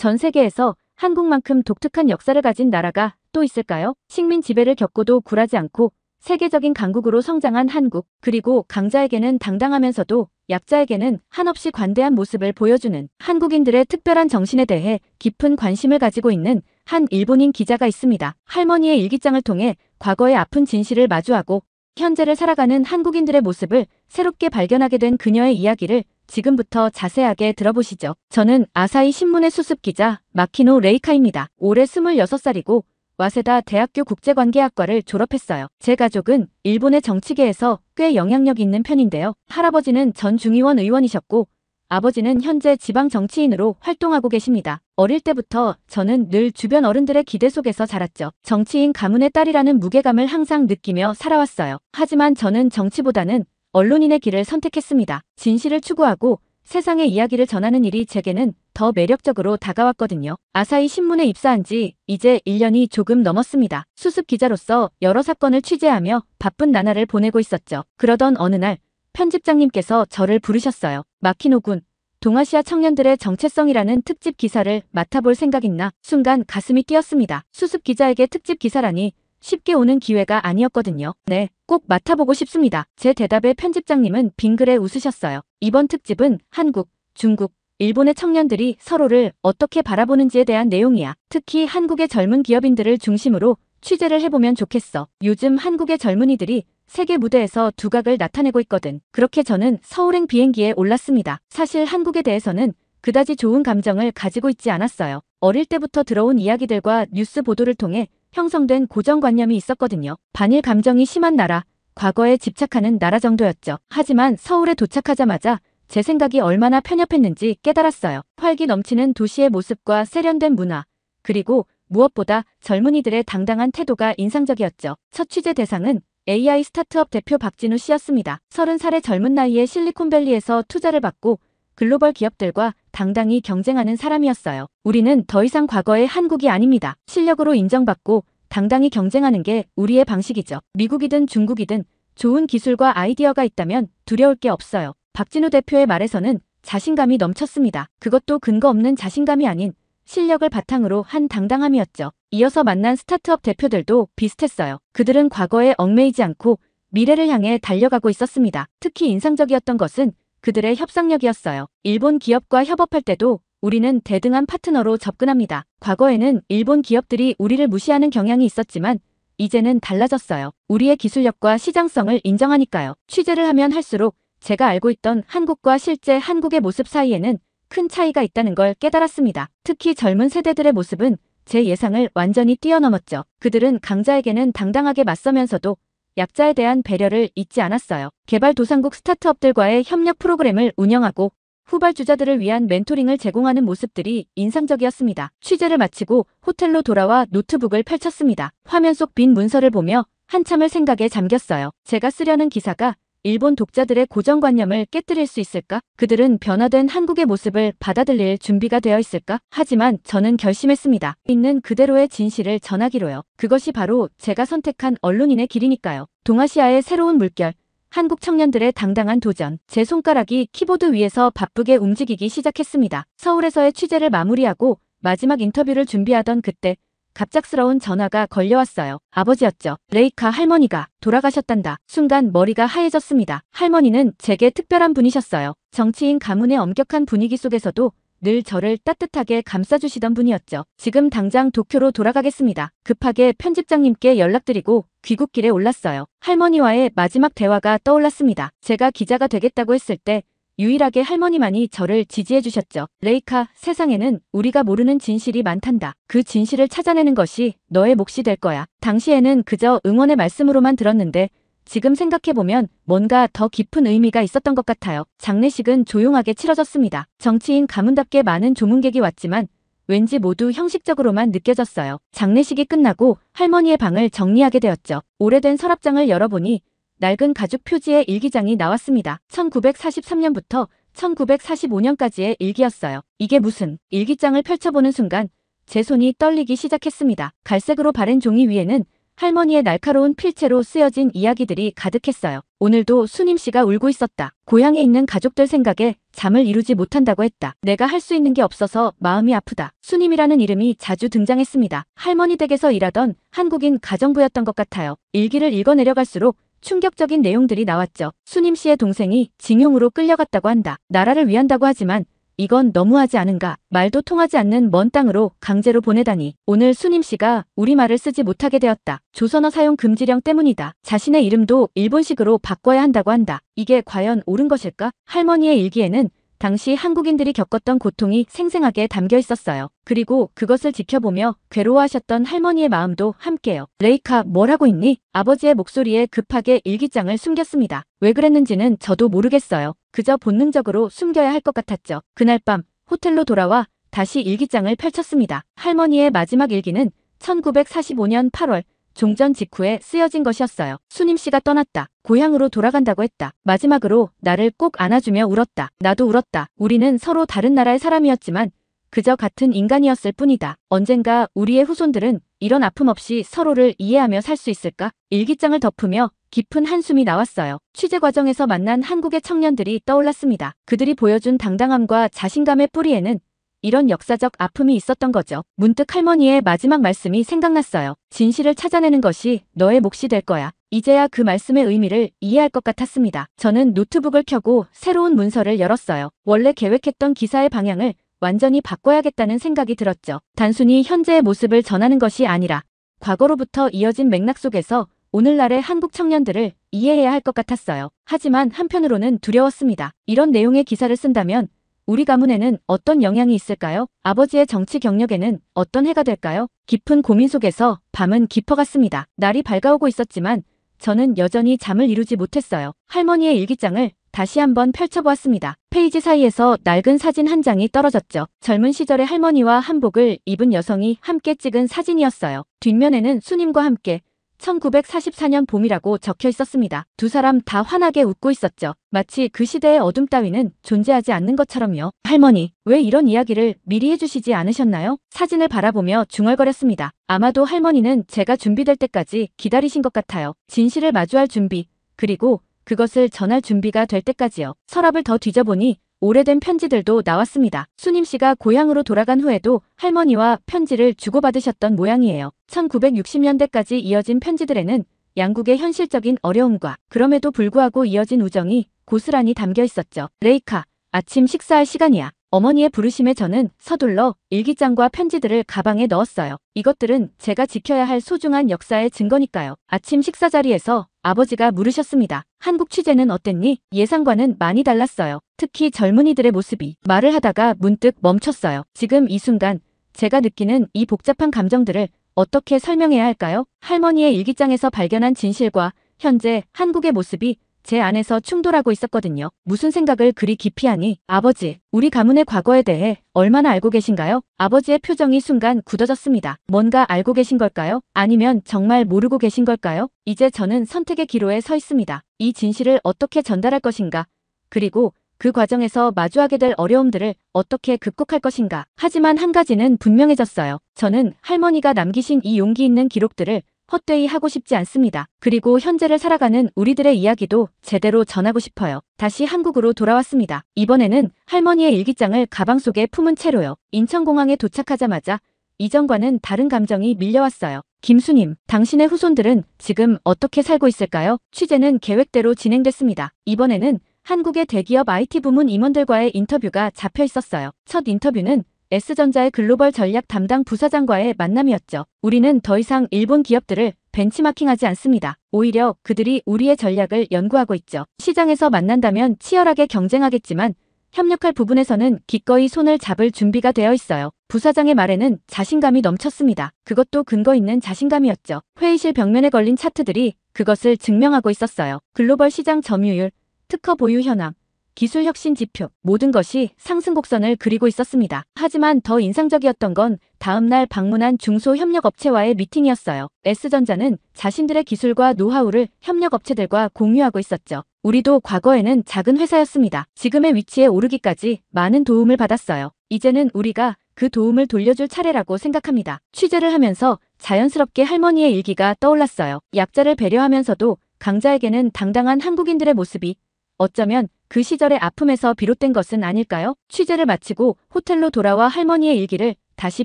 전 세계에서 한국만큼 독특한 역사를 가진 나라가 또 있을까요? 식민 지배를 겪고도 굴하지 않고 세계적인 강국으로 성장한 한국, 그리고 강자에게는 당당하면서도 약자에게는 한없이 관대한 모습을 보여주는 한국인들의 특별한 정신에 대해 깊은 관심을 가지고 있는 한 일본인 기자가 있습니다. 할머니의 일기장을 통해 과거의 아픈 진실을 마주하고 현재를 살아가는 한국인들의 모습을 새롭게 발견하게 된 그녀의 이야기를 지금부터 자세하게 들어보시죠. 저는 아사히 신문의 수습기자 마키노 레이카입니다. 올해 26살이고 와세다 대학교 국제관계학과를 졸업했어요. 제 가족은 일본의 정치계에서 꽤 영향력 있는 편인데요. 할아버지는 전 중의원 의원이셨고 아버지는 현재 지방 정치인으로 활동하고 계십니다. 어릴 때부터 저는 늘 주변 어른들의 기대 속에서 자랐죠. 정치인 가문의 딸이라는 무게감을 항상 느끼며 살아왔어요. 하지만 저는 정치보다는 언론인의 길을 선택했습니다. 진실을 추구하고 세상의 이야기를 전하는 일이 제게는 더 매력적으로 다가왔거든요. 아사히 신문에 입사한 지 이제 1년이 조금 넘었습니다. 수습 기자로서 여러 사건을 취재하며 바쁜 나날을 보내고 있었죠. 그러던 어느 날 편집장님께서 저를 부르셨어요. 마키노 군, 동아시아 청년들의 정체성이라는 특집 기사를 맡아볼 생각 있나? 순간 가슴이 뛰었습니다. 수습 기자에게 특집 기사라니 쉽게 오는 기회가 아니었거든요. 네, 꼭 맡아보고 싶습니다. 제 대답에 편집장님은 빙그레 웃으셨어요. 이번 특집은 한국, 중국, 일본의 청년들이 서로를 어떻게 바라보는지에 대한 내용이야. 특히 한국의 젊은 기업인들을 중심으로 취재를 해보면 좋겠어. 요즘 한국의 젊은이들이 세계 무대에서 두각을 나타내고 있거든. 그렇게 저는 서울행 비행기에 올랐습니다. 사실 한국에 대해서는 그다지 좋은 감정을 가지고 있지 않았어요. 어릴 때부터 들어온 이야기들과 뉴스 보도를 통해 형성된 고정관념이 있었거든요. 반일 감정이 심한 나라, 과거에 집착하는 나라 정도였죠. 하지만 서울에 도착하자마자 제 생각이 얼마나 편협했는지 깨달았어요. 활기 넘치는 도시의 모습과 세련된 문화, 그리고 무엇보다 젊은이들의 당당한 태도가 인상적이었죠. 첫 취재 대상은 AI 스타트업 대표 박진우 씨였습니다. 30살의 젊은 나이에 실리콘밸리에서 투자를 받고 글로벌 기업들과 당당히 경쟁하는 사람이었어요. 우리는 더 이상 과거의 한국이 아닙니다. 실력으로 인정받고 당당히 경쟁하는 게 우리의 방식이죠. 미국이든 중국이든 좋은 기술과 아이디어가 있다면 두려울 게 없어요. 박진우 대표의 말에서는 자신감이 넘쳤습니다. 그것도 근거 없는 자신감이 아닌 실력을 바탕으로 한 당당함이었죠. 이어서 만난 스타트업 대표들도 비슷했어요. 그들은 과거에 얽매이지 않고 미래를 향해 달려가고 있었습니다. 특히 인상적이었던 것은 그들의 협상력이었어요. 일본 기업과 협업할 때도 우리는 대등한 파트너로 접근합니다. 과거에는 일본 기업들이 우리를 무시하는 경향이 있었지만 이제는 달라졌어요. 우리의 기술력과 시장성을 인정하니까요. 취재를 하면 할수록 제가 알고 있던 한국과 실제 한국의 모습 사이에는 큰 차이가 있다는 걸 깨달았습니다. 특히 젊은 세대들의 모습은 제 예상을 완전히 뛰어넘었죠. 그들은 강자에게는 당당하게 맞서면서도 약자에 대한 배려를 잊지 않았어요. 개발도상국 스타트업들과의 협력 프로그램을 운영하고 후발주자들을 위한 멘토링을 제공하는 모습들이 인상적이었습니다. 취재를 마치고 호텔로 돌아와 노트북을 펼쳤습니다. 화면 속 빈 문서를 보며 한참을 생각에 잠겼어요. 제가 쓰려는 기사가 일본 독자들의 고정관념을 깨뜨릴 수 있을까? 그들은 변화된 한국의 모습을 받아들일 준비가 되어 있을까? 하지만 저는 결심했습니다. 있는 그대로의 진실을 전하기로요. 그것이 바로 제가 선택한 언론인의 길이니까요. 동아시아의 새로운 물결, 한국 청년들의 당당한 도전. 제 손가락이 키보드 위에서 바쁘게 움직이기 시작했습니다. 서울에서의 취재를 마무리하고 마지막 인터뷰를 준비하던 그때 갑작스러운 전화가 걸려왔어요. 아버지였죠. 레이카 할머니가 돌아가셨단다. 순간 머리가 하얘졌습니다. 할머니는 제게 특별한 분이셨어요. 정치인 가문의 엄격한 분위기 속에서도 늘 저를 따뜻하게 감싸주시던 분이었죠. 지금 당장 도쿄로 돌아가겠습니다. 급하게 편집장님께 연락드리고 귀국길에 올랐어요. 할머니와의 마지막 대화가 떠올랐습니다. 제가 기자가 되겠다고 했을 때 유일하게 할머니만이 저를 지지해 주셨죠. 레이카, 세상에는 우리가 모르는 진실이 많단다. 그 진실을 찾아내는 것이 너의 몫이 될 거야. 당시에는 그저 응원의 말씀으로만 들었는데 지금 생각해보면 뭔가 더 깊은 의미가 있었던 것 같아요. 장례식은 조용하게 치러졌습니다. 정치인 가문답게 많은 조문객이 왔지만 왠지 모두 형식적으로만 느껴졌어요. 장례식이 끝나고 할머니의 방을 정리하게 되었죠. 오래된 서랍장을 열어보니 낡은 가죽 표지의 일기장이 나왔습니다. 1943년부터 1945년까지의 일기였어요. 이게 무슨... 일기장을 펼쳐보는 순간 제 손이 떨리기 시작했습니다. 갈색으로 바랜 종이 위에는 할머니의 날카로운 필체로 쓰여진 이야기들이 가득했어요. 오늘도 수님 씨가 울고 있었다. 고향에 있는 가족들 생각에 잠을 이루지 못한다고 했다. 내가 할 수 있는 게 없어서 마음이 아프다. 수님이라는 이름이 자주 등장했습니다. 할머니 댁에서 일하던 한국인 가정부였던 것 같아요. 일기를 읽어내려갈수록 충격적인 내용들이 나왔죠. 수님 씨의 동생이 징용으로 끌려갔다고 한다. 나라를 위한다고 하지만 이건 너무하지 않은가. 말도 통하지 않는 먼 땅으로 강제로 보내다니. 오늘 수님 씨가 우리말을 쓰지 못하게 되었다. 조선어 사용 금지령 때문이다. 자신의 이름도 일본식으로 바꿔야 한다고 한다. 이게 과연 옳은 것일까? 할머니의 일기에는 당시 한국인들이 겪었던 고통이 생생하게 담겨 있었어요. 그리고 그것을 지켜보며 괴로워하셨던 할머니의 마음도 함께요. 레이카, 뭘 하고 있니? 아버지의 목소리에 급하게 일기장을 숨겼습니다. 왜 그랬는지는 저도 모르겠어요. 그저 본능적으로 숨겨야 할 것 같았죠. 그날 밤 호텔로 돌아와 다시 일기장을 펼쳤습니다. 할머니의 마지막 일기는 1945년 8월 종전 직후에 쓰여진 것이었어요. 수님 씨가 떠났다. 고향으로 돌아간다고 했다. 마지막으로 나를 꼭 안아주며 울었다. 나도 울었다. 우리는 서로 다른 나라의 사람이었지만 그저 같은 인간이었을 뿐이다. 언젠가 우리의 후손들은 이런 아픔 없이 서로를 이해하며 살 수 있을까? 일기장을 덮으며 깊은 한숨이 나왔어요. 취재 과정에서 만난 한국의 청년들이 떠올랐습니다. 그들이 보여준 당당함과 자신감의 뿌리에는 이런 역사적 아픔이 있었던 거죠. 문득 할머니의 마지막 말씀이 생각났어요. 진실을 찾아내는 것이 너의 몫이 될 거야. 이제야 그 말씀의 의미를 이해할 것 같았습니다. 저는 노트북을 켜고 새로운 문서를 열었어요. 원래 계획했던 기사의 방향을 완전히 바꿔야겠다는 생각이 들었죠. 단순히 현재의 모습을 전하는 것이 아니라 과거로부터 이어진 맥락 속에서 오늘날의 한국 청년들을 이해해야 할 것 같았어요. 하지만 한편으로는 두려웠습니다. 이런 내용의 기사를 쓴다면 우리 가문에는 어떤 영향이 있을까요? 아버지의 정치 경력에는 어떤 해가 될까요? 깊은 고민 속에서 밤은 깊어갔습니다. 날이 밝아오고 있었지만 저는 여전히 잠을 이루지 못했어요. 할머니의 일기장을 다시 한번 펼쳐보았습니다. 페이지 사이에서 낡은 사진 한 장이 떨어졌죠. 젊은 시절의 할머니와 한복을 입은 여성이 함께 찍은 사진이었어요. 뒷면에는 수님과 함께 1944년 봄이라고 적혀 있었습니다. 두 사람 다 환하게 웃고 있었죠. 마치 그 시대의 어둠 따위는 존재하지 않는 것처럼요. 할머니, 왜 이런 이야기를 미리 해주시지 않으셨나요? 사진을 바라보며 중얼거렸습니다. 아마도 할머니는 제가 준비될 때까지 기다리신 것 같아요. 진실을 마주할 준비, 그리고 그것을 전할 준비가 될 때까지요. 서랍을 더 뒤져보니 오래된 편지들도 나왔습니다. 수님 씨가 고향으로 돌아간 후에도 할머니와 편지를 주고받으셨던 모양이에요. 1960년대까지 이어진 편지들에는 양국의 현실적인 어려움과 그럼에도 불구하고 이어진 우정이 고스란히 담겨 있었죠. 레이카, 아침 식사할 시간이야. 어머니의 부르심에 저는 서둘러 일기장과 편지들을 가방에 넣었어요. 이것들은 제가 지켜야 할 소중한 역사의 증거니까요. 아침 식사 자리에서 아버지가 물으셨습니다. 한국 취재는 어땠니? 예상과는 많이 달랐어요. 특히 젊은이들의 모습이. 말을 하다가 문득 멈췄어요. 지금 이 순간 제가 느끼는 이 복잡한 감정들을 어떻게 설명해야 할까요? 할머니의 일기장에서 발견한 진실과 현재 한국의 모습이 제 안에서 충돌하고 있었거든요. 무슨 생각을 그리 깊이 하니? 아버지, 우리 가문의 과거에 대해 얼마나 알고 계신가요? 아버지의 표정이 순간 굳어졌습니다. 뭔가 알고 계신 걸까요? 아니면 정말 모르고 계신 걸까요? 이제 저는 선택의 기로에 서 있습니다. 이 진실을 어떻게 전달할 것인가? 그리고 그 과정에서 마주하게 될 어려움들을 어떻게 극복할 것인가? 하지만 한 가지는 분명해졌어요. 저는 할머니가 남기신 이 용기 있는 기록들을 헛되이 하고 싶지 않습니다. 그리고 현재를 살아가는 우리들의 이야기도 제대로 전하고 싶어요. 다시 한국으로 돌아왔습니다. 이번에는 할머니의 일기장을 가방 속에 품은 채로요. 인천공항에 도착하자마자 이전과는 다른 감정이 밀려왔어요. 김수님, 당신의 후손들은 지금 어떻게 살고 있을까요? 취재는 계획대로 진행됐습니다. 이번에는 한국의 대기업 IT 부문 임원들과의 인터뷰가 잡혀 있었어요. 첫 인터뷰는 S전자의 글로벌 전략 담당 부사장과의 만남이었죠. 우리는 더 이상 일본 기업들을 벤치마킹하지 않습니다. 오히려 그들이 우리의 전략을 연구하고 있죠. 시장에서 만난다면 치열하게 경쟁하겠지만 협력할 부분에서는 기꺼이 손을 잡을 준비가 되어 있어요. 부사장의 말에는 자신감이 넘쳤습니다. 그것도 근거 있는 자신감이었죠. 회의실 벽면에 걸린 차트들이 그것을 증명하고 있었어요. 글로벌 시장 점유율, 특허 보유 현황, 기술 혁신 지표, 모든 것이 상승 곡선을 그리고 있었습니다. 하지만 더 인상적이었던 건 다음날 방문한 중소협력업체와의 미팅이었어요. S전자는 자신들의 기술과 노하우를 협력업체들과 공유하고 있었죠. 우리도 과거에는 작은 회사였습니다. 지금의 위치에 오르기까지 많은 도움을 받았어요. 이제는 우리가 그 도움을 돌려줄 차례라고 생각합니다. 취재를 하면서 자연스럽게 할머니의 일기가 떠올랐어요. 약자를 배려하면서도 강자에게는 당당한 한국인들의 모습이 어쩌면 그 시절의 아픔에서 비롯된 것은 아닐까요? 취재를 마치고 호텔로 돌아와 할머니의 일기를 다시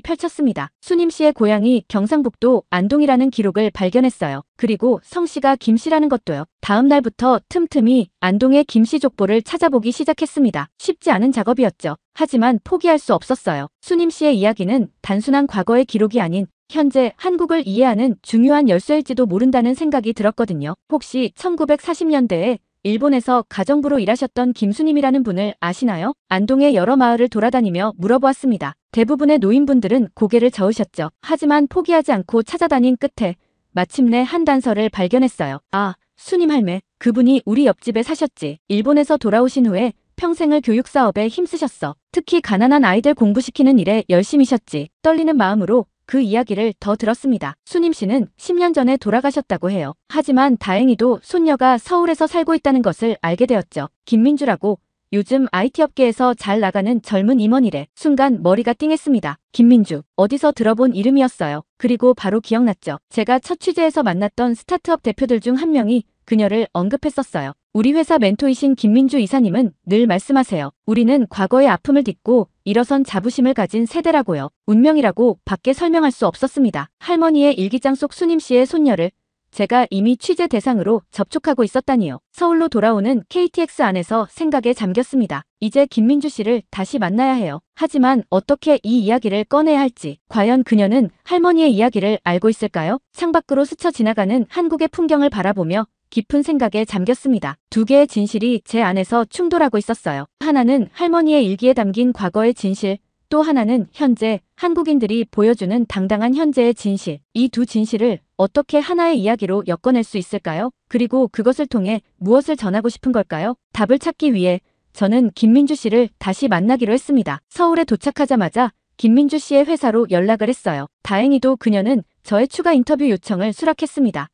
펼쳤습니다. 수님 씨의 고향이 경상북도 안동이라는 기록을 발견했어요. 그리고 성씨가 김씨라는 것도요. 다음 날부터 틈틈이 안동의 김씨 족보를 찾아보기 시작했습니다. 쉽지 않은 작업이었죠. 하지만 포기할 수 없었어요. 수님 씨의 이야기는 단순한 과거의 기록이 아닌 현재 한국을 이해하는 중요한 열쇠일지도 모른다는 생각이 들었거든요. 혹시 1940년대에 일본에서 가정부로 일하셨던 김수님이라는 분을 아시나요? 안동의 여러 마을을 돌아다니며 물어보았습니다. 대부분의 노인분들은 고개를 저으셨죠. 하지만 포기하지 않고 찾아다닌 끝에 마침내 한 단서를 발견했어요. 아, 수님 할매, 그분이 우리 옆집에 사셨지. 일본에서 돌아오신 후에 평생을 교육사업에 힘쓰셨어. 특히 가난한 아이들 공부시키는 일에 열심히셨지. 떨리는 마음으로 그 이야기를 더 들었습니다. 수님 씨는 10년 전에 돌아가셨다고 해요. 하지만 다행히도 손녀가 서울에서 살고 있다는 것을 알게 되었죠. 김민주라고 요즘 IT 업계에서 잘 나가는 젊은 임원이래. 순간 머리가 띵했습니다. 김민주, 어디서 들어본 이름이었어요. 그리고 바로 기억났죠. 제가 첫 취재에서 만났던 스타트업 대표들 중 한 명이 그녀를 언급했었어요. 우리 회사 멘토이신 김민주 이사님은 늘 말씀하세요. 우리는 과거의 아픔을 딛고 일어선 자부심을 가진 세대라고요. 운명이라고 밖에 설명할 수 없었습니다. 할머니의 일기장 속 수님 씨의 손녀를 제가 이미 취재 대상으로 접촉하고 있었다니요. 서울로 돌아오는 KTX 안에서 생각에 잠겼습니다. 이제 김민주 씨를 다시 만나야 해요. 하지만 어떻게 이 이야기를 꺼내야 할지, 과연 그녀는 할머니의 이야기를 알고 있을까요? 창밖으로 스쳐 지나가는 한국의 풍경을 바라보며 깊은 생각에 잠겼습니다. 두 개의 진실이 제 안에서 충돌하고 있었어요. 하나는 할머니의 일기에 담긴 과거의 진실, 또 하나는 현재 한국인들이 보여주는 당당한 현재의 진실. 이 두 진실을 어떻게 하나의 이야기로 엮어낼 수 있을까요? 그리고 그것을 통해 무엇을 전하고 싶은 걸까요? 답을 찾기 위해 저는 김민주 씨를 다시 만나기로 했습니다. 서울에 도착하자마자 김민주 씨의 회사로 연락을 했어요. 다행히도 그녀는 저의 추가 인터뷰 요청을 수락했습니다.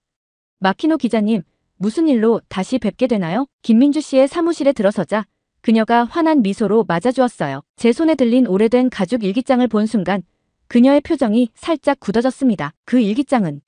마키노 기자님, 무슨 일로 다시 뵙게 되나요? 김민주 씨의 사무실에 들어서자 그녀가 환한 미소로 맞아주었어요. 제 손에 들린 오래된 가죽 일기장을 본 순간 그녀의 표정이 살짝 굳어졌습니다. 그 일기장은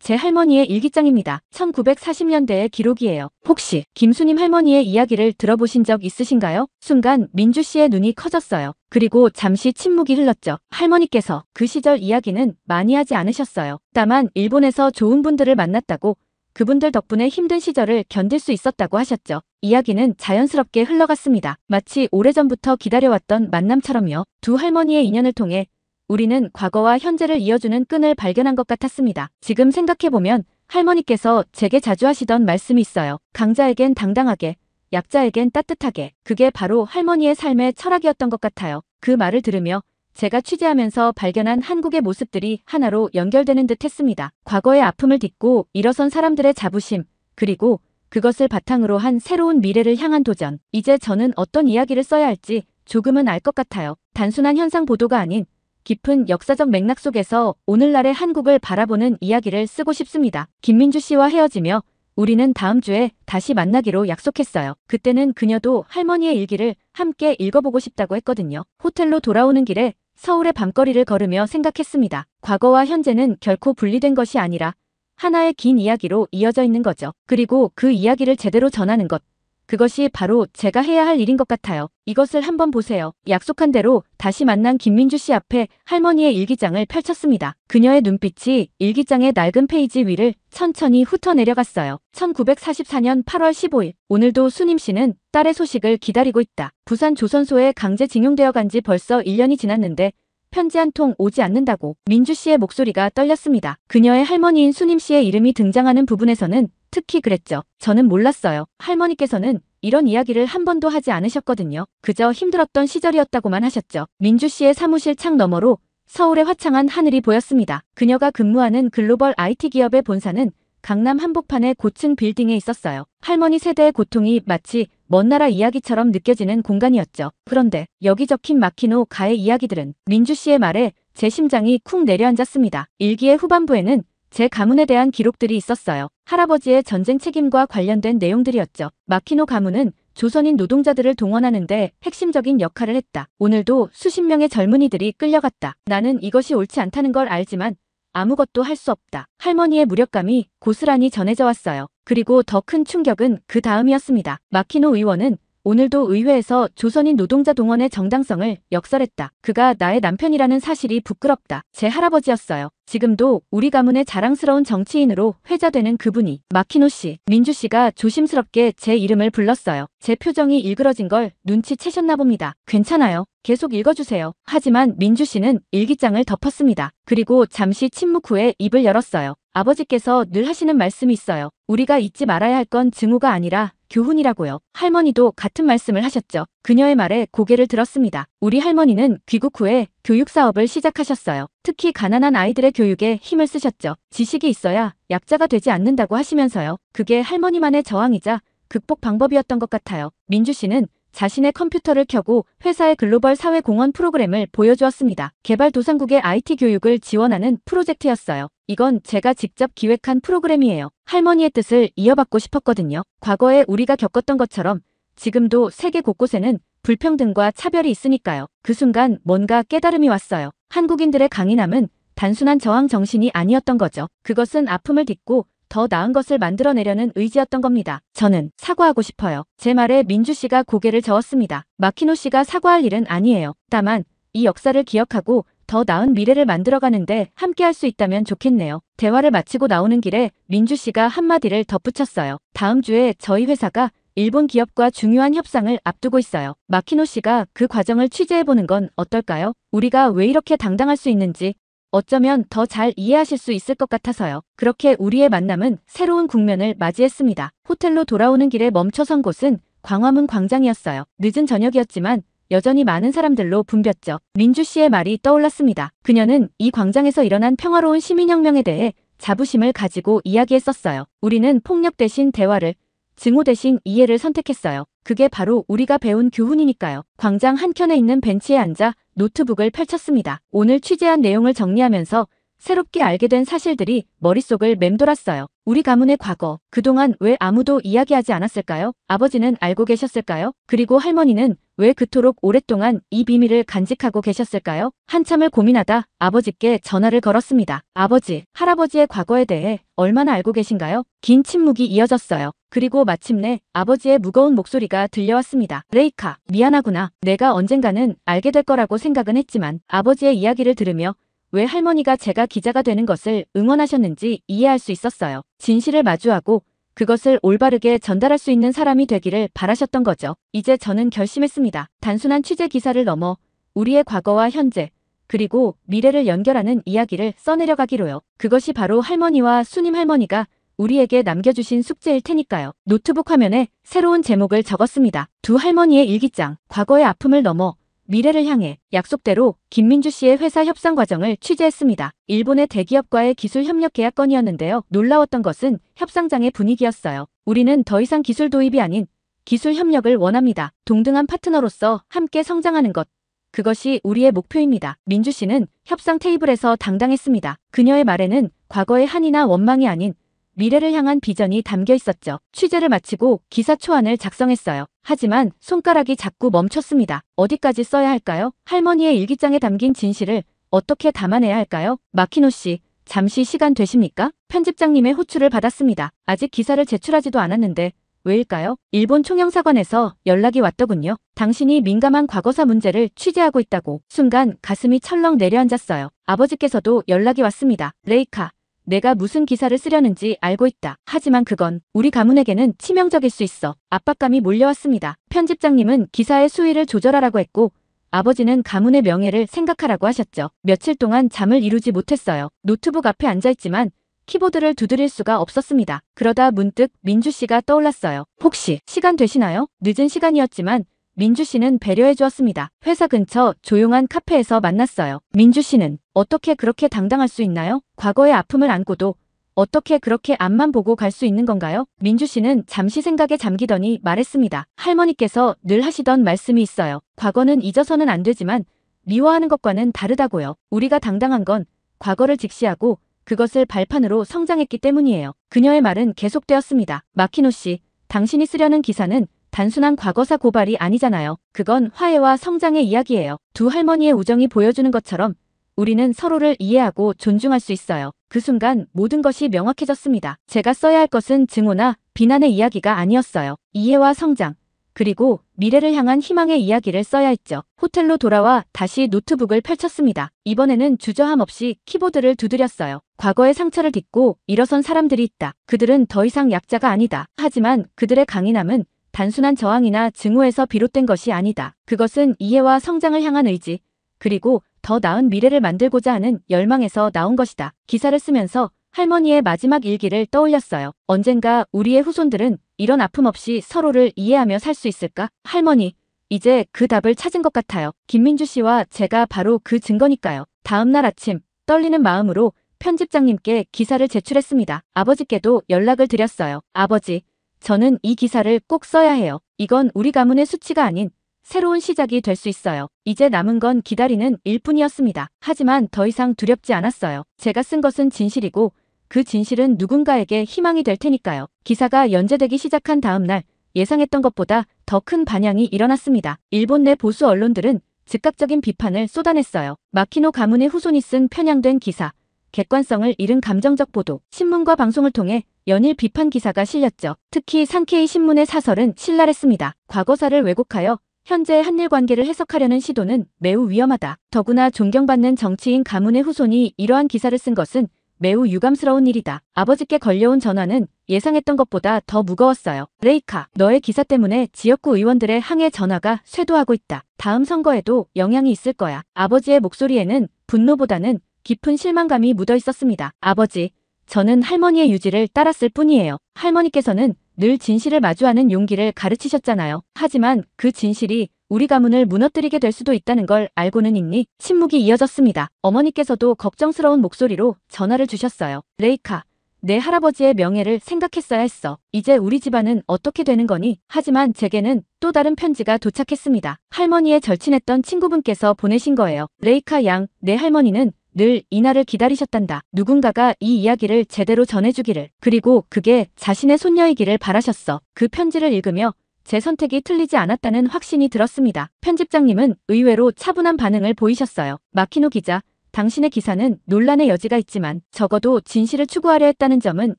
제 할머니의 일기장입니다. 1940년대의 기록이에요. 혹시 김수님 할머니의 이야기를 들어보신 적 있으신가요? 순간 민주 씨의 눈이 커졌어요. 그리고 잠시 침묵이 흘렀죠. 할머니께서 그 시절 이야기는 많이 하지 않으셨어요. 다만 일본에서 좋은 분들을 만났다고, 그분들 덕분에 힘든 시절을 견딜 수 있었다고 하셨죠. 이야기는 자연스럽게 흘러갔습니다. 마치 오래전부터 기다려왔던 만남처럼요. 두 할머니의 인연을 통해 우리는 과거와 현재를 이어주는 끈을 발견한 것 같았습니다. 지금 생각해보면 할머니께서 제게 자주 하시던 말씀이 있어요. 강자에겐 당당하게, 약자에겐 따뜻하게. 그게 바로 할머니의 삶의 철학이었던 것 같아요. 그 말을 들으며 제가 취재하면서 발견한 한국의 모습들이 하나로 연결되는 듯 했습니다. 과거의 아픔을 딛고 일어선 사람들의 자부심, 그리고 그것을 바탕으로 한 새로운 미래를 향한 도전. 이제 저는 어떤 이야기를 써야 할지 조금은 알 것 같아요. 단순한 현상 보도가 아닌 깊은 역사적 맥락 속에서 오늘날의 한국을 바라보는 이야기를 쓰고 싶습니다. 김민주 씨와 헤어지며 우리는 다음 주에 다시 만나기로 약속했어요. 그때는 그녀도 할머니의 일기를 함께 읽어보고 싶다고 했거든요. 호텔로 돌아오는 길에 서울의 밤거리를 걸으며 생각했습니다. 과거와 현재는 결코 분리된 것이 아니라 하나의 긴 이야기로 이어져 있는 거죠. 그리고 그 이야기를 제대로 전하는 것, 그것이 바로 제가 해야 할 일인 것 같아요. 이것을 한번 보세요. 약속한 대로 다시 만난 김민주 씨 앞에 할머니의 일기장을 펼쳤습니다. 그녀의 눈빛이 일기장의 낡은 페이지 위를 천천히 훑어내려갔어요. 1944년 8월 15일. 오늘도 수님 씨는 딸의 소식을 기다리고 있다. 부산 조선소에 강제징용되어 간 지 벌써 1년이 지났는데 편지 한 통 오지 않는다고. 민주 씨의 목소리가 떨렸습니다. 그녀의 할머니인 수님 씨의 이름이 등장하는 부분에서는 특히 그랬죠. 저는 몰랐어요. 할머니께서는 이런 이야기를 한 번도 하지 않으셨거든요. 그저 힘들었던 시절이었다고만 하셨죠. 민주 씨의 사무실 창 너머로 서울의 화창한 하늘이 보였습니다. 그녀가 근무하는 글로벌 IT 기업의 본사는 강남 한복판의 고층 빌딩에 있었어요. 할머니 세대의 고통이 마치 먼 나라 이야기처럼 느껴지는 공간이었죠. 그런데 여기 적힌 마키노 가의 이야기들은, 민주 씨의 말에 제 심장이 쿵 내려앉았습니다. 일기의 후반부에는 제 가문에 대한 기록들이 있었어요. 할아버지의 전쟁 책임과 관련된 내용들이었죠. 마키노 가문은 조선인 노동자들을 동원하는데 핵심적인 역할을 했다. 오늘도 수십 명의 젊은이들이 끌려갔다. 나는 이것이 옳지 않다는 걸 알지만 아무것도 할 수 없다. 할머니의 무력감이 고스란히 전해져 왔어요. 그리고 더 큰 충격은 그 다음이었습니다. 마키노 의원은 오늘도 의회에서 조선인 노동자 동원의 정당성을 역설했다. 그가 나의 남편이라는 사실이 부끄럽다. 제 할아버지였어요. 지금도 우리 가문의 자랑스러운 정치인으로 회자되는 그분이 마키노 씨. 민주 씨가 조심스럽게 제 이름을 불렀어요. 제 표정이 일그러진 걸 눈치채셨나 봅니다. 괜찮아요. 계속 읽어주세요. 하지만 민주 씨는 일기장을 덮었습니다. 그리고 잠시 침묵 후에 입을 열었어요. 아버지께서 늘 하시는 말씀이 있어요. 우리가 잊지 말아야 할 건 증오가 아니라 교훈이라고요. 할머니도 같은 말씀을 하셨죠. 그녀의 말에 고개를 들었습니다. 우리 할머니는 귀국 후에 교육 사업을 시작하셨어요. 특히 가난한 아이들의 교육에 힘을 쓰셨죠. 지식이 있어야 약자가 되지 않는다고 하시면서요. 그게 할머니만의 저항이자 극복 방법이었던 것 같아요. 민주 씨는 자신의 컴퓨터를 켜고 회사의 글로벌 사회공헌 프로그램을 보여주었습니다. 개발도상국의 IT 교육을 지원하는 프로젝트였어요. 이건 제가 직접 기획한 프로그램이에요. 할머니의 뜻을 이어받고 싶었거든요. 과거에 우리가 겪었던 것처럼 지금도 세계 곳곳에는 불평등과 차별이 있으니까요. 그 순간 뭔가 깨달음이 왔어요. 한국인들의 강인함은 단순한 저항 정신이 아니었던 거죠. 그것은 아픔을 딛고 더 나은 것을 만들어내려는 의지였던 겁니다. 저는 사과하고 싶어요. 제 말에 민주 씨가 고개를 저었습니다. 마키노 씨가 사과할 일은 아니에요. 다만 이 역사를 기억하고 더 나은 미래를 만들어가는데 함께할 수 있다면 좋겠네요. 대화를 마치고 나오는 길에 민주 씨가 한마디를 덧붙였어요. 다음 주에 저희 회사가 일본 기업과 중요한 협상을 앞두고 있어요. 마키노 씨가 그 과정을 취재해보는 건 어떨까요? 우리가 왜 이렇게 당당할 수 있는지 어쩌면 더 잘 이해하실 수 있을 것 같아서요. 그렇게 우리의 만남은 새로운 국면을 맞이했습니다. 호텔로 돌아오는 길에 멈춰선 곳은 광화문 광장이었어요. 늦은 저녁이었지만 여전히 많은 사람들로 붐볐죠. 민주 씨의 말이 떠올랐습니다. 그녀는 이 광장에서 일어난 평화로운 시민혁명에 대해 자부심을 가지고 이야기했었어요. 우리는 폭력 대신 대화를, 증오 대신 이해를 선택했어요. 그게 바로 우리가 배운 교훈이니까요. 광장 한켠에 있는 벤치에 앉아 노트북을 펼쳤습니다. 오늘 취재한 내용을 정리하면서 새롭게 알게 된 사실들이 머릿속을 맴돌았어요. 우리 가문의 과거, 그동안 왜 아무도 이야기하지 않았을까요? 아버지는 알고 계셨을까요? 그리고 할머니는 왜 그토록 오랫동안 이 비밀을 간직하고 계셨을까요? 한참을 고민하다 아버지께 전화를 걸었습니다. 아버지, 할아버지의 과거에 대해 얼마나 알고 계신가요? 긴 침묵이 이어졌어요. 그리고 마침내 아버지의 무거운 목소리가 들려왔습니다. 레이카, 미안하구나. 내가 언젠가는 알게 될 거라고 생각은 했지만 아버지의 이야기를 들으며 왜 할머니가 제가 기자가 되는 것을 응원하셨는지 이해할 수 있었어요. 진실을 마주하고 그것을 올바르게 전달할 수 있는 사람이 되기를 바라셨던 거죠. 이제 저는 결심했습니다. 단순한 취재 기사를 넘어 우리의 과거와 현재, 그리고 미래를 연결하는 이야기를 써내려가기로요. 그것이 바로 할머니와 수님 할머니가 우리에게 남겨주신 숙제일 테니까요. 노트북 화면에 새로운 제목을 적었습니다. 두 할머니의 일기장, 과거의 아픔을 넘어 미래를 향해. 약속대로 김민주 씨의 회사 협상 과정을 취재했습니다. 일본의 대기업과의 기술 협력 계약 건이었는데요. 놀라웠던 것은 협상장의 분위기였어요. 우리는 더 이상 기술 도입이 아닌 기술 협력을 원합니다. 동등한 파트너로서 함께 성장하는 것. 그것이 우리의 목표입니다. 민주 씨는 협상 테이블에서 당당했습니다. 그녀의 말에는 과거의 한이나 원망이 아닌 미래를 향한 비전이 담겨 있었죠. 취재를 마치고 기사 초안을 작성했어요. 하지만 손가락이 자꾸 멈췄습니다. 어디까지 써야 할까요? 할머니의 일기장에 담긴 진실을 어떻게 담아내야 할까요? 마키노 씨, 잠시 시간 되십니까? 편집장님의 호출을 받았습니다. 아직 기사를 제출하지도 않았는데 왜일까요? 일본 총영사관에서 연락이 왔더군요. 당신이 민감한 과거사 문제를 취재하고 있다고. 순간 가슴이 철렁 내려앉았어요. 아버지께서도 연락이 왔습니다. 레이카, 내가 무슨 기사를 쓰려는지 알고 있다. 하지만 그건 우리 가문에게는 치명적일 수 있어. 압박감이 몰려왔습니다. 편집장님은 기사의 수위를 조절하라고 했고 아버지는 가문의 명예를 생각하라고 하셨죠. 며칠 동안 잠을 이루지 못했어요. 노트북 앞에 앉아있지만 키보드를 두드릴 수가 없었습니다. 그러다 문득 민주 씨가 떠올랐어요. 혹시 시간 되시나요? 늦은 시간이었지만 민주 씨는 배려해 주었습니다. 회사 근처 조용한 카페에서 만났어요. 민주 씨는 어떻게 그렇게 당당할 수 있나요? 과거의 아픔을 안고도 어떻게 그렇게 앞만 보고 갈 수 있는 건가요? 민주 씨는 잠시 생각에 잠기더니 말했습니다. 할머니께서 늘 하시던 말씀이 있어요. 과거는 잊어서는 안 되지만 미워하는 것과는 다르다고요. 우리가 당당한 건 과거를 직시하고 그것을 발판으로 성장했기 때문이에요. 그녀의 말은 계속되었습니다. 마키노 씨, 당신이 쓰려는 기사는 단순한 과거사 고발이 아니잖아요. 그건 화해와 성장의 이야기예요. 두 할머니의 우정이 보여주는 것처럼 우리는 서로를 이해하고 존중할 수 있어요. 그 순간 모든 것이 명확해졌습니다. 제가 써야 할 것은 증오나 비난의 이야기가 아니었어요. 이해와 성장, 그리고 미래를 향한 희망의 이야기를 써야 했죠. 호텔로 돌아와 다시 노트북을 펼쳤습니다. 이번에는 주저함 없이 키보드를 두드렸어요. 과거의 상처를 딛고 일어선 사람들이 있다. 그들은 더 이상 약자가 아니다. 하지만 그들의 강인함은 단순한 저항이나 증오에서 비롯된 것이 아니다. 그것은 이해와 성장을 향한 의지, 그리고 더 나은 미래를 만들고자 하는 열망에서 나온 것이다. 기사를 쓰면서 할머니의 마지막 일기를 떠올렸어요. 언젠가 우리의 후손들은 이런 아픔 없이 서로를 이해하며 살 수 있을까? 할머니, 이제 그 답을 찾은 것 같아요. 김민주 씨와 제가 바로 그 증거니까요. 다음 날 아침, 떨리는 마음으로 편집장님께 기사를 제출했습니다. 아버지께도 연락을 드렸어요. 아버지, 저는 이 기사를 꼭 써야 해요. 이건 우리 가문의 수치가 아닌 새로운 시작이 될 수 있어요. 이제 남은 건 기다리는 일뿐이었습니다. 하지만 더 이상 두렵지 않았어요. 제가 쓴 것은 진실이고 그 진실은 누군가에게 희망이 될 테니까요. 기사가 연재되기 시작한 다음 날 예상했던 것보다 더 큰 반향이 일어났습니다. 일본 내 보수 언론들은 즉각적인 비판을 쏟아냈어요. 마키노 가문의 후손이 쓴 편향된 기사, 객관성을 잃은 감정적 보도, 신문과 방송을 통해 연일 비판 기사가 실렸죠. 특히 산케이 신문의 사설은 신랄했습니다. 과거사를 왜곡하여 현재의 한일 관계를 해석하려는 시도는 매우 위험하다. 더구나 존경받는 정치인 가문의 후손이 이러한 기사를 쓴 것은 매우 유감스러운 일이다. 아버지께 걸려온 전화는 예상했던 것보다 더 무거웠어요. 레이카, 너의 기사 때문에 지역구 의원들의 항해 전화가 쇄도하고 있다. 다음 선거에도 영향이 있을 거야. 아버지의 목소리에는 분노보다는 깊은 실망감이 묻어 있었습니다. 아버지, 저는 할머니의 유지를 따랐을 뿐이에요. 할머니께서는 늘 진실을 마주하는 용기를 가르치셨잖아요. 하지만 그 진실이 우리 가문을 무너뜨리게 될 수도 있다는 걸 알고는 있니? 침묵이 이어졌습니다. 어머니께서도 걱정스러운 목소리로 전화를 주셨어요. 레이카, 내 할아버지의 명예를 생각했어야 했어. 이제 우리 집안은 어떻게 되는 거니? 하지만 제게는 또 다른 편지가 도착했습니다. 할머니의 절친했던 친구분께서 보내신 거예요. 레이카 양, 내 할머니는 늘 이날을 기다리셨단다. 누군가가 이 이야기를 제대로 전해주기를. 그리고 그게 자신의 손녀이기를 바라셨어. 그 편지를 읽으며 제 선택이 틀리지 않았다는 확신이 들었습니다. 편집장님은 의외로 차분한 반응을 보이셨어요. 마키노 기자, 당신의 기사는 논란의 여지가 있지만 적어도 진실을 추구하려 했다는 점은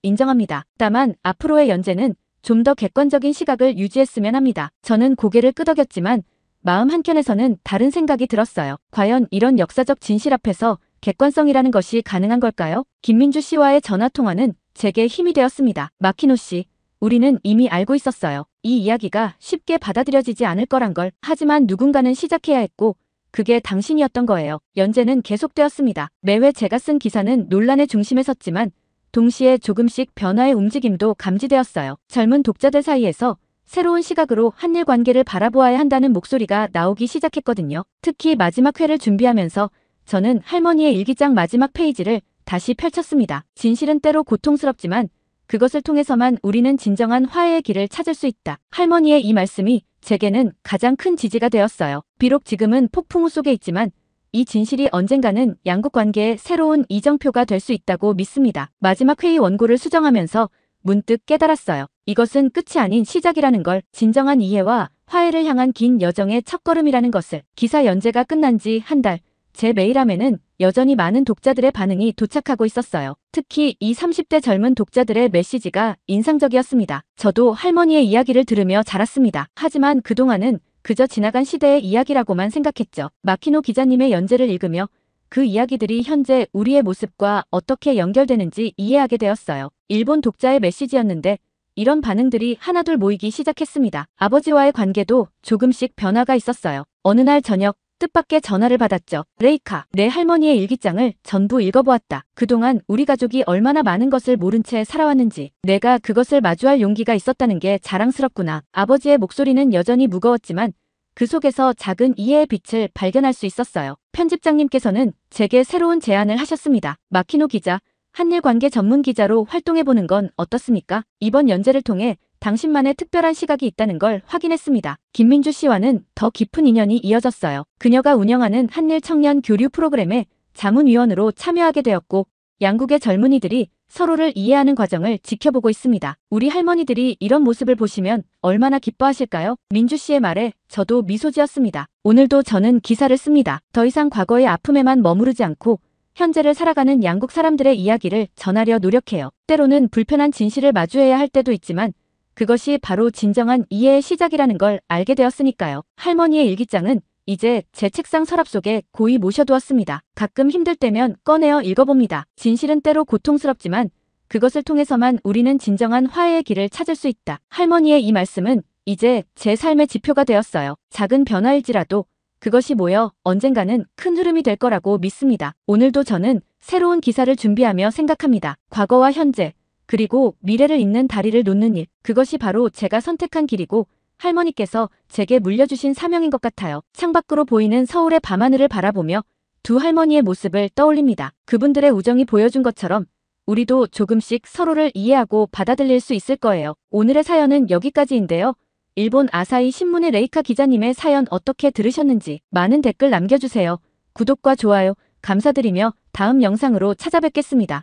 인정합니다. 다만 앞으로의 연재는 좀 더 객관적인 시각을 유지했으면 합니다. 저는 고개를 끄덕였지만 마음 한켠에서는 다른 생각이 들었어요. 과연 이런 역사적 진실 앞에서 객관성이라는 것이 가능한 걸까요? 김민주 씨와의 전화통화는 제게 힘이 되었습니다. 마키노 씨, 우리는 이미 알고 있었어요. 이 이야기가 쉽게 받아들여지지 않을 거란 걸. 하지만 누군가는 시작해야 했고 그게 당신이었던 거예요. 연재는 계속되었습니다. 매회 제가 쓴 기사는 논란의 중심에 섰지만 동시에 조금씩 변화의 움직임도 감지되었어요. 젊은 독자들 사이에서 새로운 시각으로 한일 관계를 바라보아야 한다는 목소리가 나오기 시작했거든요. 특히 마지막 회를 준비하면서 저는 할머니의 일기장 마지막 페이지를 다시 펼쳤습니다. 진실은 때로 고통스럽지만 그것을 통해서만 우리는 진정한 화해의 길을 찾을 수 있다. 할머니의 이 말씀이 제게는 가장 큰 지지가 되었어요. 비록 지금은 폭풍우 속에 있지만 이 진실이 언젠가는 양국 관계의 새로운 이정표가 될 수 있다고 믿습니다. 마지막 회의 원고를 수정하면서 문득 깨달았어요. 이것은 끝이 아닌 시작이라는 걸, 진정한 이해와 화해를 향한 긴 여정의 첫걸음이라는 것을. 기사 연재가 끝난 지 한 달, 제 메일함에는 여전히 많은 독자들의 반응이 도착하고 있었어요. 특히 20, 30대 젊은 독자들의 메시지가 인상적이었습니다. 저도 할머니의 이야기를 들으며 자랐습니다. 하지만 그동안은 그저 지나간 시대의 이야기라고만 생각했죠. 마키노 기자님의 연재를 읽으며 그 이야기들이 현재 우리의 모습과 어떻게 연결되는지 이해하게 되었어요. 일본 독자의 메시지였는데 이런 반응들이 하나둘 모이기 시작했습니다. 아버지와의 관계도 조금씩 변화가 있었어요. 어느 날 저녁 뜻밖의 전화를 받았죠. 레이카, 내 할머니의 일기장을 전부 읽어보았다. 그동안 우리 가족이 얼마나 많은 것을 모른 채 살아왔는지, 내가 그것을 마주할 용기가 있었다는 게 자랑스럽구나. 아버지의 목소리는 여전히 무거웠지만 그 속에서 작은 이해의 빛을 발견할 수 있었어요. 편집장님께서는 제게 새로운 제안을 하셨습니다. 마키노 기자, 한일 관계 전문 기자로 활동해보는 건 어떻습니까? 이번 연재를 통해 당신만의 특별한 시각이 있다는 걸 확인했습니다. 김민주 씨와는 더 깊은 인연이 이어졌어요. 그녀가 운영하는 한일 청년 교류 프로그램에 자문위원으로 참여하게 되었고 양국의 젊은이들이 서로를 이해하는 과정을 지켜보고 있습니다. 우리 할머니들이 이런 모습을 보시면 얼마나 기뻐하실까요? 민주 씨의 말에 저도 미소 지었습니다. 오늘도 저는 기사를 씁니다. 더 이상 과거의 아픔에만 머무르지 않고 현재를 살아가는 양국 사람들의 이야기를 전하려 노력해요. 때로는 불편한 진실을 마주해야 할 때도 있지만 그것이 바로 진정한 이해의 시작이라는 걸 알게 되었으니까요. 할머니의 일기장은 이제 제 책상 서랍 속에 고이 모셔두었습니다. 가끔 힘들 때면 꺼내어 읽어봅니다. 진실은 때로 고통스럽지만 그것을 통해서만 우리는 진정한 화해의 길을 찾을 수 있다. 할머니의 이 말씀은 이제 제 삶의 지표가 되었어요. 작은 변화일지라도 그것이 모여 언젠가는 큰 흐름이 될 거라고 믿습니다. 오늘도 저는 새로운 기사를 준비하며 생각합니다. 과거와 현재, 그리고 미래를 잇는 다리를 놓는 일. 그것이 바로 제가 선택한 길이고 할머니께서 제게 물려주신 사명인 것 같아요. 창밖으로 보이는 서울의 밤하늘을 바라보며 두 할머니의 모습을 떠올립니다. 그분들의 우정이 보여준 것처럼 우리도 조금씩 서로를 이해하고 받아들일 수 있을 거예요. 오늘의 사연은 여기까지인데요. 일본 아사히 신문의 레이카 기자님의 사연 어떻게 들으셨는지 많은 댓글 남겨주세요. 구독과 좋아요 감사드리며 다음 영상으로 찾아뵙겠습니다.